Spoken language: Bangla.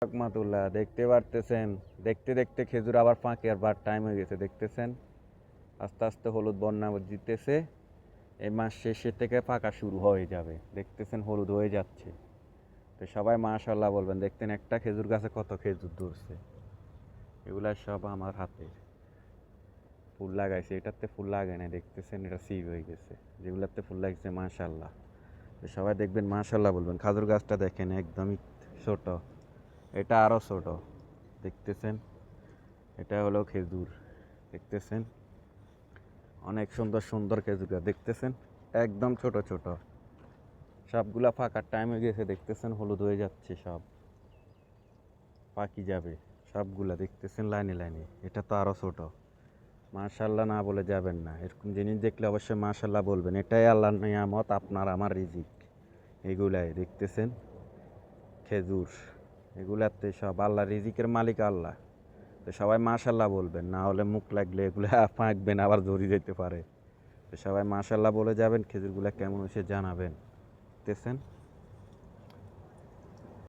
রহমাতুল্লাহ দেখতে পারতেছেন, দেখতে দেখতে খেজুর আবার পাকে আর বার টাইম হয়ে গেছে। দেখতেছেন আস্তে আস্তে হলুদ বন্যা জিতেছে। এই মাস শেষের থেকে পাকা শুরু হয়ে যাবে। দেখতেছেন হলুদ হয়ে যাচ্ছে। তো সবাই মাশাআল্লাহ বলবেন। দেখতেন একটা খেজুর গাছে কত খেজুর ধরছে। এগুলা সব আমার হাতে ফুল লাগাইছে। এটাতে ফুল লাগায় না, দেখতেছেন এটা সিভ হয়ে গেছে। যেগুলাতে ফুল লাগছে মাশাআল্লাহ। তো সবাই দেখবেন মাশাআল্লাহ বলবেন। খাজুর গাছটা দেখেন একদমই ছোট, এটা আরো ছোট। দেখতেছেন এটা হলো খেজুর। দেখতেছেন অনেক সুন্দর সুন্দর খেজুর গাছ। দেখতেছেন একদম ছোট ছোট, সবগুলা ফাঁকার টাইম হয়ে গেছে। দেখতেছেন হলুদ হয়ে যাচ্ছে, সব পাকি যাবে সবগুলা। দেখতেছেন লাইনে লাইনে। এটা তো আরো ছোট। মাশাআল্লাহ না বলে যাবেন না। এরকম জিনিস দেখলে অবশ্যই মাশাআল্লাহ বলবেন। এটাই আল্লাহর নিয়ামত, আপনার আমার রিজিক। এগুলাই দেখতেছেন খেজুর, এগুলাতে সব আল্লাহ, রিজিকের মালিক আল্লাহ। তো সবাই মাশাআল্লাহ বলবেন, না হলে মুখ লাগলে এগুলো ফাঁকবেন, আবার ধরে যেতে পারে। তো সবাই মাশাআল্লাহ বলে যাবেন। খেজুরগুলো কেমন হয়েছে জানাবেন। দেখতেছেন।